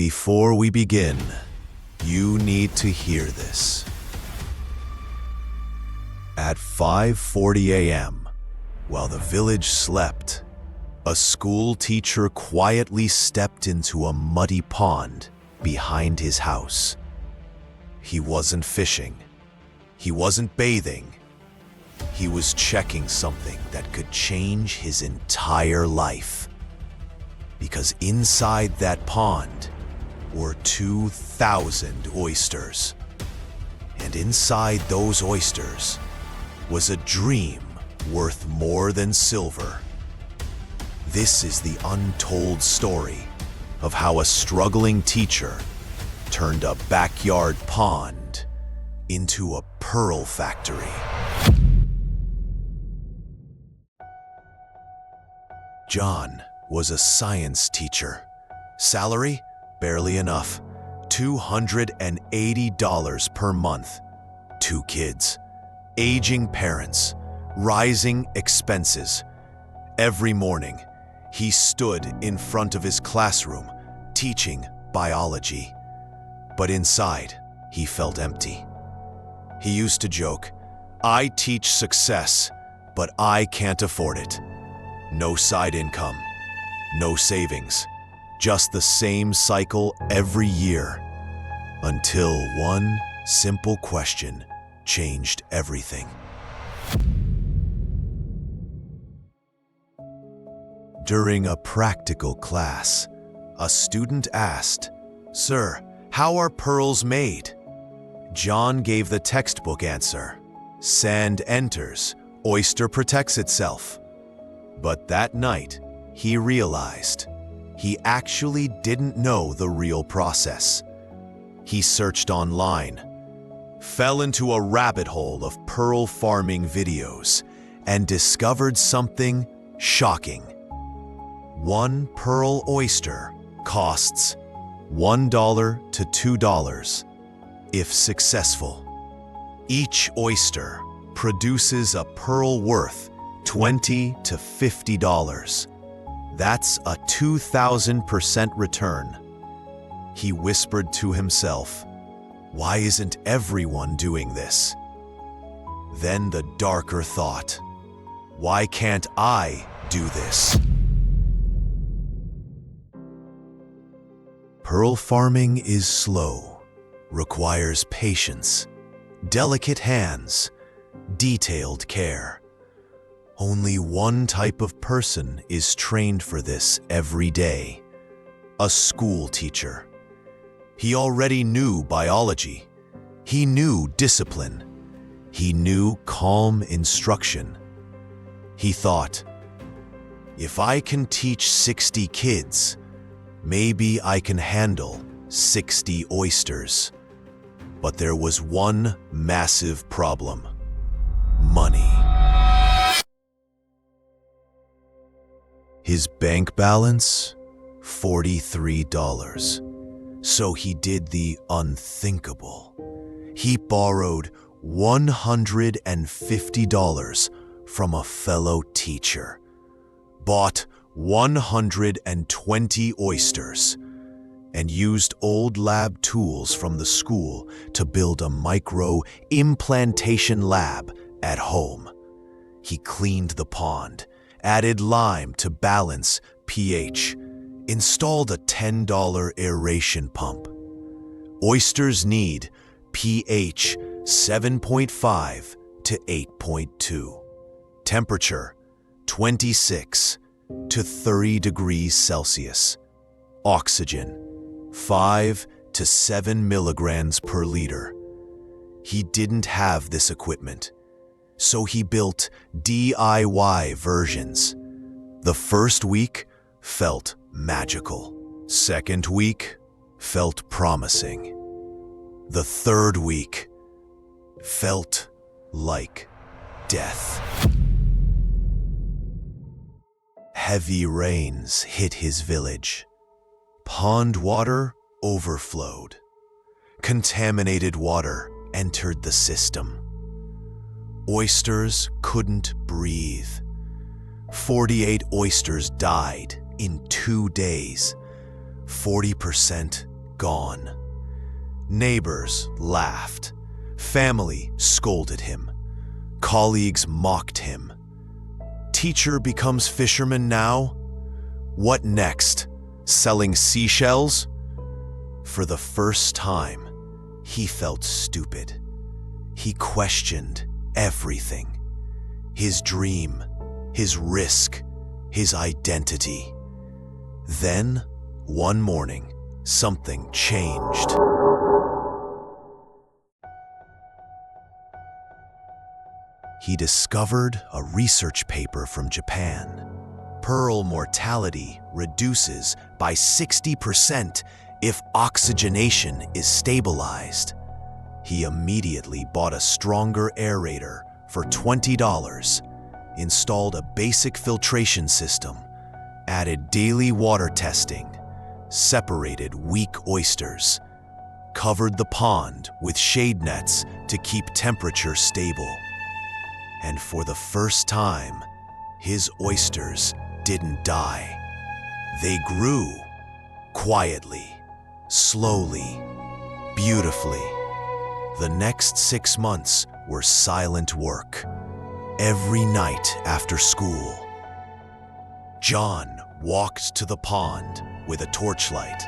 Before we begin, you need to hear this. At 5:40 a.m., while the village slept, a school teacher quietly stepped into a muddy pond behind his house. He wasn't fishing. He wasn't bathing. He was checking something that could change his entire life. Because inside that pond were 2,000 oysters. And inside those oysters was a dream worth more than silver. This is the untold story of how a struggling teacher turned a backyard pond into a pearl factory. John was a science teacher. Salary? Barely enough. $280 per month. 2 kids. Aging parents. Rising expenses. Every morning, he stood in front of his classroom, teaching biology. But inside, he felt empty. He used to joke, "I teach success, but I can't afford it." No side income, no savings, just the same cycle every year, until one simple question changed everything. During a practical class, a student asked, "Sir, how are pearls made?" John gave the textbook answer, "Sand enters, oyster protects itself." But that night, he realized he actually didn't know the real process. He searched online, fell into a rabbit hole of pearl farming videos, and discovered something shocking. One pearl oyster costs $1 to $2 if successful. Each oyster produces a pearl worth $20 to $50. That's a 2,000% return. He whispered to himself, "Why isn't everyone doing this?" Then the darker thought, "Why can't I do this?" Pearl farming is slow, requires patience, delicate hands, detailed care. Only one type of person is trained for this every day: a school teacher. He already knew biology. He knew discipline. He knew calm instruction. He thought, "If I can teach 60 kids, maybe I can handle 60 oysters." But there was one massive problem: money. His bank balance? $43. So he did the unthinkable. He borrowed $150 from a fellow teacher, bought 120 oysters, and used old lab tools from the school to build a micro-implantation lab at home. He cleaned the pond, added lime to balance pH, installed a $10 aeration pump. Oysters need pH 7.5 to 8.2, temperature 26 to 30 degrees Celsius, oxygen 5 to 7 milligrams per liter. He didn't have this equipment, so he built DIY versions. The first week felt magical. Second week felt promising. The third week felt like death. Heavy rains hit his village. Pond water overflowed. Contaminated water entered the system. Oysters couldn't breathe. 48 oysters died in 2 days. 40% gone. Neighbors laughed. Family scolded him. Colleagues mocked him. Teacher becomes fisherman now? What next? Selling seashells? For the first time, he felt stupid. He questioned everything. His dream, his risk, his identity. Then, one morning, something changed. He discovered a research paper from Japan. Pearl mortality reduces by 60% if oxygenation is stabilized. He immediately bought a stronger aerator for $20, installed a basic filtration system, added daily water testing, separated weak oysters, covered the pond with shade nets to keep temperature stable. And for the first time, his oysters didn't die. They grew quietly, slowly, beautifully. The next 6 months were silent work. Every night after school, John walked to the pond with a torchlight,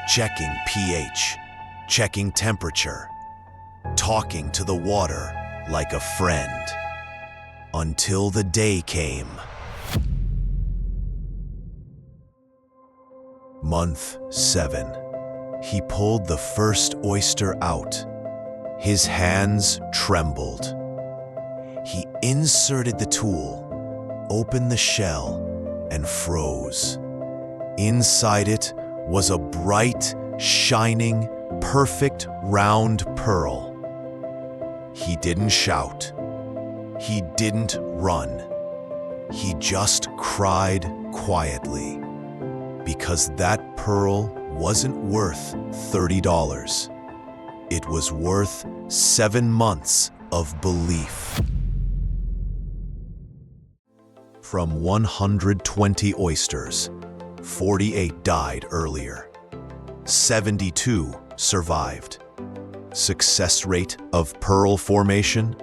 checking pH, checking temperature, talking to the water like a friend. Until the day came. Month 7. He pulled the first oyster out. His hands trembled. He inserted the tool, opened the shell, and froze. Inside it was a bright, shining, perfect round pearl. He didn't shout. He didn't run. He just cried quietly, because that pearl wasn't worth $30. It was worth 7 months of belief. From 120 oysters, 48 died earlier. 72 survived. Success rate of pearl formation?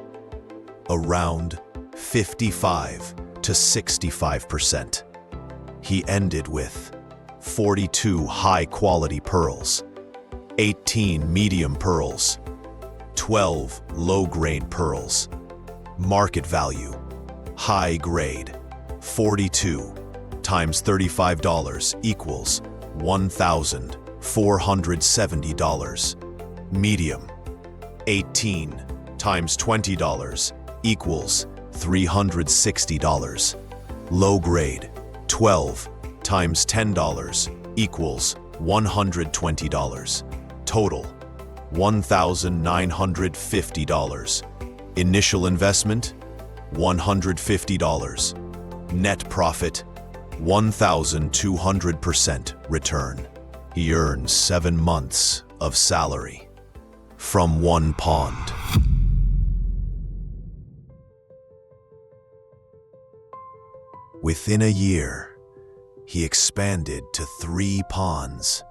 Around 55 to 65%. He ended with 42 high-quality pearls, 18 medium pearls, 12 low-grade pearls. Market value, high grade, 42 times $35 equals $1,470. Medium, 18 times $20 equals $360. Low grade, 12 times $10 equals $120. Total, $1,950. Initial investment, $150. Net profit, 1,200% return. He earned 7 months of salary from one pond. Within a year, he expanded to 3 ponds,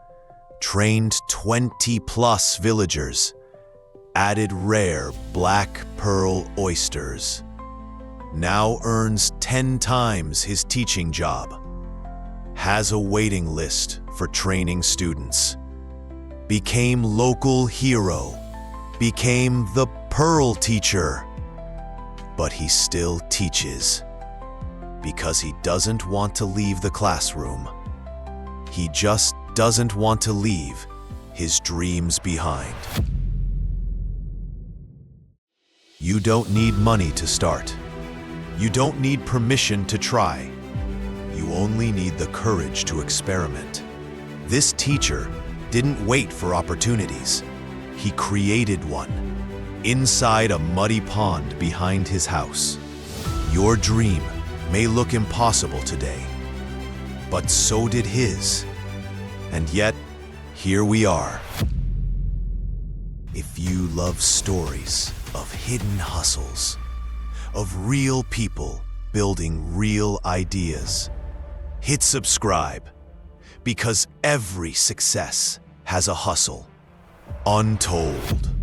trained 20+ villagers, added rare black pearl oysters, now earns 10 times his teaching job, has a waiting list for training students, became local hero, became the pearl teacher, but he still teaches. Because he doesn't want to leave the classroom. He just doesn't want to leave his dreams behind. You don't need money to start. You don't need permission to try. You only need the courage to experiment. This teacher didn't wait for opportunities. He created one inside a muddy pond behind his house. Your dream may look impossible today, but so did his. And yet, here we are. If you love stories of hidden hustles, of real people building real ideas, hit subscribe, because every success has a hustle, untold.